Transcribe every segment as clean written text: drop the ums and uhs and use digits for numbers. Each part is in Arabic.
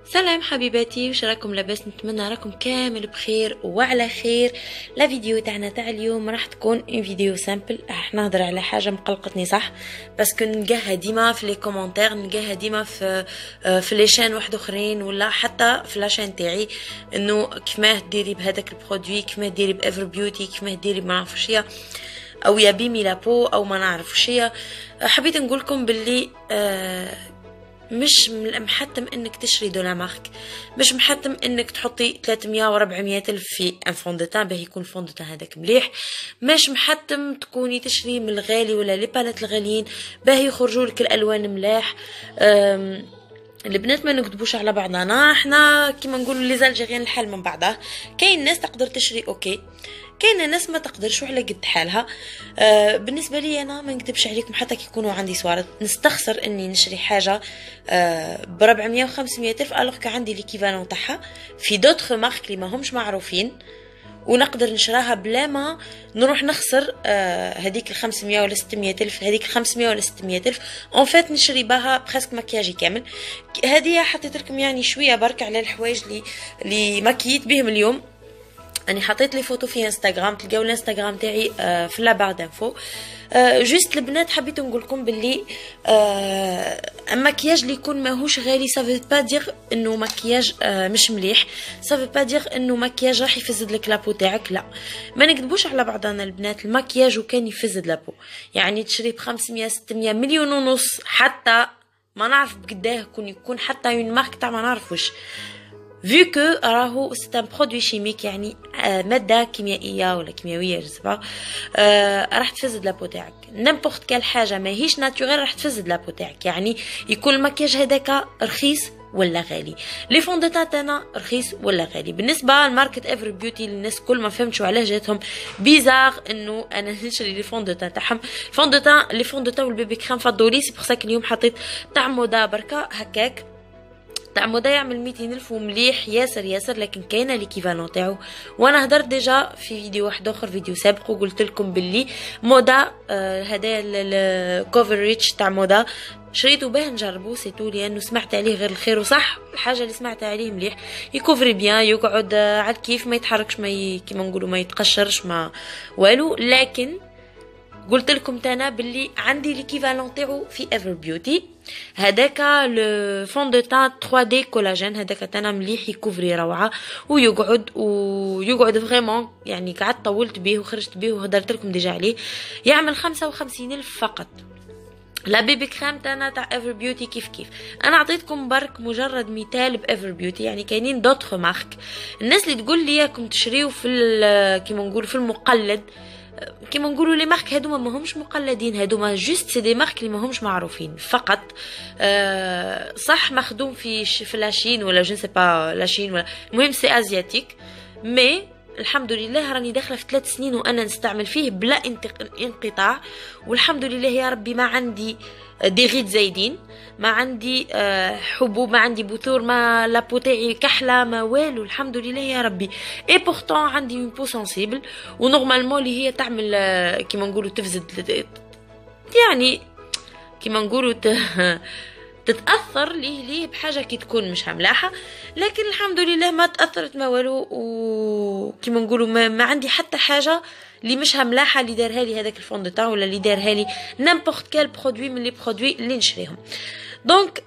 سلام حبيباتي، وش راكم لاباس؟ نتمنى راكم كامل بخير وعلى خير. لا فيديو تاعنا تاع اليوم راح تكون اون فيديو سامبل، راح نهضر على حاجه مقلقتني صح، باسكو نلقاها ديما في لي كومونتير، نلقاها ديما في لي شان واحد اخرين ولا حتى في لاشين تاعي، انه كيفاه ديري بهذاك البرودوي، كيفاه ديري بافر بيوتي، كيفاه ديري ما نعرفش هي او يا بيمي لابو او ما نعرفش هي. حبيت نقول لكم باللي مش محتم انك تشري دولا مارك، مش محتم انك تحطي 300 و 400 الف في ان فون دو تان باه يكون فون دو تان هذاك مليح، مش محتم تكوني تشري من الغالي ولا لي بالات الغاليين باه يخرجوا لك الالوان ملاح. البنات ما نكذبوش على بعضنا، احنا كيما نقولوا لي زالجيريان الحال من بعضها. كاين ناس تقدر تشري اوكي، كاين ناس ما تقدرش وعلى قد حالها. بالنسبه لي انا ما نكذبش عليكم، حتى كي يكونوا عندي سوارت نستخسر اني نشري حاجه ب 400 و 500 الف، الوغ عندي ليكيفالون تاعها في دوطخ مارك اللي ما همش معروفين، ونقدر نشراها بلا ما نروح نخسر هذيك ال 500 ولا 600 الف. هذيك ال 500 ولا 600 الف اون فات نشري بها بريسك مكياجي كامل. هذه حطيت لكم يعني شويه برك على الحوايج اللي مكيت بهم اليوم. اني حطيت لي فوتو في انستغرام، تلقاو الانستغرام تاعي في لا بار دانفو. جوست البنات حبيت نقول لكم باللي المكياج اللي يكون ماهوش غالي سافو با دير انه مكياج مش مليح، سافو با دير انه مكياج راح يفسد لك لابو تاعك. لا، ما نكذبوش على بعضنا البنات، المكياج وكان يفسد لابو يعني تشري ب 500 600 مليون ونص، حتى ما نعرف بقداه يكون حتى اون مارك تاع ما نعرفوش، vu que راهو c'est un produit chimique يعني مادة كيميائية ولا كيميائية جسبا، راح تفسد لابو تاعك. نيمبورت كال حاجة ماهيش ناتوريل راح تفسد لابو تاعك، يعني يكون المكياج هذاك رخيص ولا غالي، لي فون دو تان تاعنا رخيص ولا غالي. بالنسبه لماركه افري بيوتي الناس كل ما فهمتوا علاه جاتهم بيزار انه انا نشري لي فون دو تان تاعهم. فون دو تان لي فون دو تان والبيبي كريم فضولي، سي بور سا اليوم حطيت تاع مودا بركه هكاك تاع مودا يعمل 200 الف ومليح ياسر ياسر، لكن كاينه ليكيفالون تاعو. وانا هدرت ديجا في فيديو واحد اخر، فيديو سابق، وقلت لكم باللي مودا هذا الكوفر ريتش تاع مودا شريته باه نجربه سيتو، لانه سمعت عليه غير الخير، وصح الحاجه اللي سمعت عليه مليح، يكوفري بيان، يقعد على كيف ما يتحركش، ما كيما نقولوا ما يتقشرش ما والو. لكن قلت لكم تانا باللي عندي ليكيفالون تاعو في ايفر بيوتي، هذاك لو فون دو تان 3 دي كولاجين، هذاك تانا مليح يكوفري روعه، ويقعد فريمون يعني قعدت طولت به وخرجت به وهدرت لكم ديجا عليه، يعمل 55 الف فقط. لا بيبي كريم تاعنا تاع ايفر بيوتي كيف انا عطيتكم برك مجرد مثال بايفر بيوتي، يعني كاينين دوطخ مارك. الناس اللي تقول لي ياكم تشريو في كيما نقولوا في المقلد، كيما نقولوا لي مارك هادوما ما همش مقلدين، هادوما جوست سي دي مارك اللي ما همش معروفين فقط. صح مخدوم في لاشين ولا جو سي با لاشين ولا المهم سي ازياتيك، مي الحمد لله راني داخله في 3 سنين وانا نستعمل فيه بلا انقطاع، والحمد لله يا ربي ما عندي دي غيد زايدين، ما عندي حبوب، ما عندي بثور، ما لابو تاعي كحله، ما والو الحمد لله يا ربي. اي بورتون عندي اون بو سنسيبل، ونورمالمون اللي هي تعمل كيما نقولوا تفزد، يعني كيما نقولوا تتاثر ليه بحاجه كي تكون مش ملاحه، لكن الحمد لله ما تاثرت ما والو، وكيما نقولوا ما عندي حتى حاجه اللي مش ملاحه اللي دارها لي هذاك الفون دو تان ولا اللي دارها لي نيمبورت كال برودوي من لي برودوي اللي نشريهم. دونك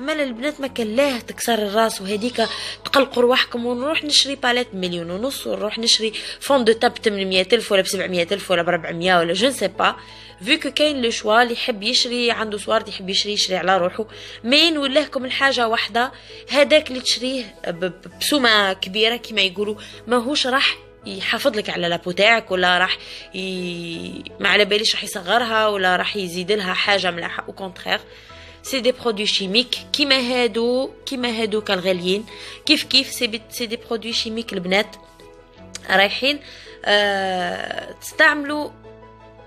مال البنات ما كان لاه تكسر الراس وهديك تقلقوا رواحكم ونروح نشري باليت مليون ونص، ونروح نشري فون دو تاب 800 الف ولا ب 700 الف ولا ب 400 ولا جو نسي با، فيكو كاين لو شوا اللي يحب يشري عنده سوارد يحب يشري على روحه. مين ولهكم الحاجه واحده، هذاك اللي تشريه بسومه كبيره كما يقولوا ماهوش راح يحافظ لك على لابو تاعك، ولا راح ما على باليش راح يصغرها ولا راح يزيد لها حاجه ملاحه، او كونترير سي دي برودوي شيميك كيما هادو كالغاليين، كيف سي دي برودوي شيميك البنات رايحين تستعملوا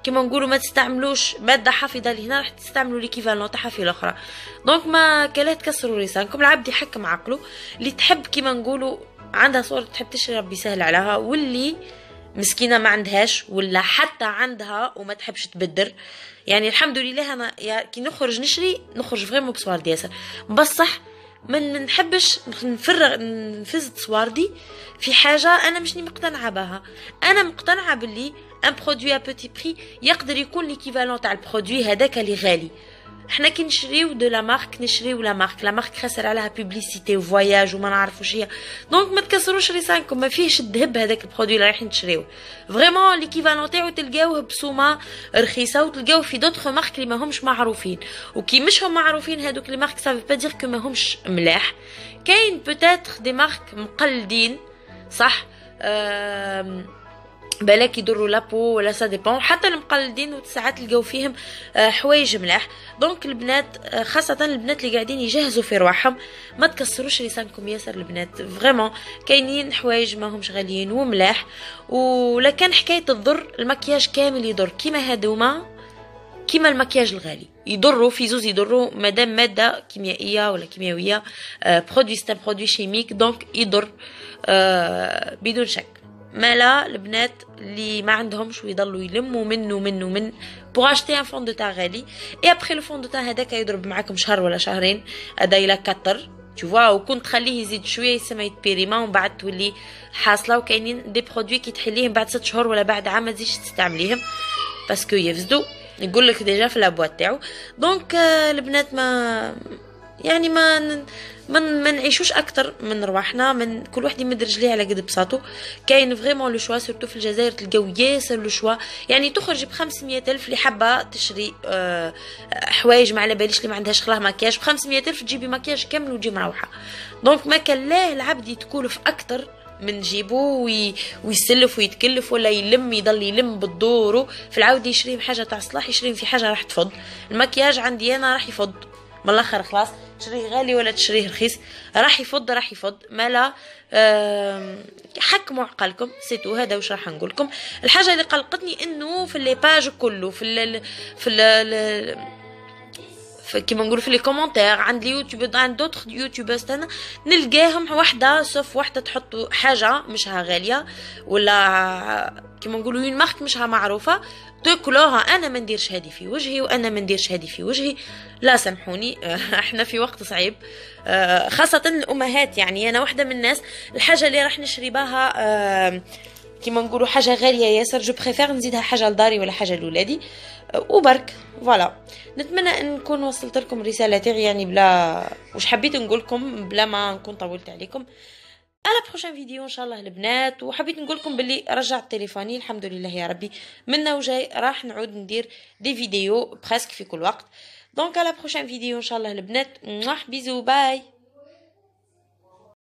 كيما نقولوا ما تستعملوش ماده حافظه لهنا، راح تستعملوا ليكيفالون تاعها في الاخرى. دونك ما كلا تكسروا لسانكم، العبد يحكم عقله. اللي تحب كيما نقولوا عندها صور تحب تشري ربي سهل عليها، واللي مسكينه ما عندهاش ولا حتى عندها وما تحبش تبدر، يعني الحمد لله انا كي نخرج نشري نخرج فريمون بصوار ياسر، بصح من نحبش نفزت صواردي في حاجه انا مشني مقتنعه بها. انا مقتنعه باللي ان برودوي ا بوتي بري يقدر يكون ليكيفالون تاع البرودوي هذاك اللي غالي. احنا كي نشريو دو لا مارك نشريو لا مارك خسر عليها بوبليسيتي وفواياج وما نعرفوش هي. دونك ما تكسروش ريسانكم، ما فيهش الذهب هذاك البرودوي اللي رايحين تشريوه. فريمون ليكيفالون تاعو تلقاوه بسومه رخيصه وتلقاوه في دوطخ مارك اللي ماهمش معروفين. وكي مش هم معروفين هذوك لي مارك سافو با دير كو ماهمش ملاح. كاين بوتيتر دي مارك مقلدين صح، بالك يضروا لابو ولا سا ديبون. حتى المقلدين وساعات تلقاو فيهم حوايج ملاح. دونك البنات خاصه البنات اللي قاعدين يجهزوا في رواحهم ما تكسروش لسانكم ياسر. البنات فريمون كاينين حوايج ماهمش غاليين وملاح. ولا كان حكايه الضر المكياج كامل يضر كيما هادوما، كيما المكياج الغالي يضروا في زوز، يضروا مادام ماده كيميائيه ولا كيميائيه برودوي ستان برودوي شيميك دونك يضر بدون شك. ما لا البنات اللي ما عندهمش ويضلوا يلموا من بوغ اشتي ان فون دو تان غالي اي ابخي لو فون دو تان هذاك يضرب معاكم شهر ولا شهرين هذا الى كتر تشوفوا، وكنت تخليه يزيد شويه يسمى يتبيريما ومن بعد تولي حاصله. وكاينين دي برودوي كي تحليهم بعد 6 شهور ولا بعد عام ما تزيدش تستعمليهم باسكو يفسدوا، يقول لك ديجا في لابواط تاعو. دونك البنات ما يعني ما نعيشوش اكثر من رواحنا، من كل واحد يمد رجليه على قد بساطو. كاين فريمون لو شوا سورتو في الجزائر تلقاو ياسر لو شوا، يعني تخرج ب500,000 اللي حابه تشري حوايج ما على باليش اللي ما عندهاش خلاه مكياج ب500,000 تجيبي مكياج كامل وتجي مروحه. دونك ما كان لاه العبد يتكلف اكثر من جيبو ويسلف ويتكلف ولا يضل يلم بالدورو في العاود يشري حاجه تاع صلاح، يشري في حاجه راح تفض. المكياج عندي انا راح يفض من الاخر خلاص، تشريه غالي ولا تشريه رخيص راح يفض. مالا حكموا عقلكم سيتو. هذا واش راح نقول لكم. الحاجه اللي قلقتني انه في لي باج كله في كيما نقولوا في لي كومونتير عند اليوتيوب عند دوطخ يوتيوبرز انا نلقاهم وحده سوف وحده تحط حاجه مشها غاليه ولا كيما نقولوا اون مارك مشها معروفه تاكلوها. انا ما نديرش هذه في وجهي وانا ما نديرش هذه في وجهي، لا سامحوني. احنا في وقت صعيب خاصه الامهات. يعني انا واحده من الناس الحاجه اللي راح نشري بها كيما نقولوا حاجه غاليه ياسر جو بريفير نزيدها حاجه لداري ولا حاجه لولادي وبرك. فوالا نتمنى ان نكون وصلت لكم رساله تاعي يعني بلا واش حبيت نقول لكم بلا ما نكون طولت عليكم. على بروشين فيديو ان شاء الله البنات. وحبيت نقول لكم باللي رجعت تليفوني الحمد لله يا ربي، منا وجاي راح نعود ندير دي فيديو بريسك في كل وقت. دونك على بروشين فيديو ان شاء الله البنات. بيزو باي.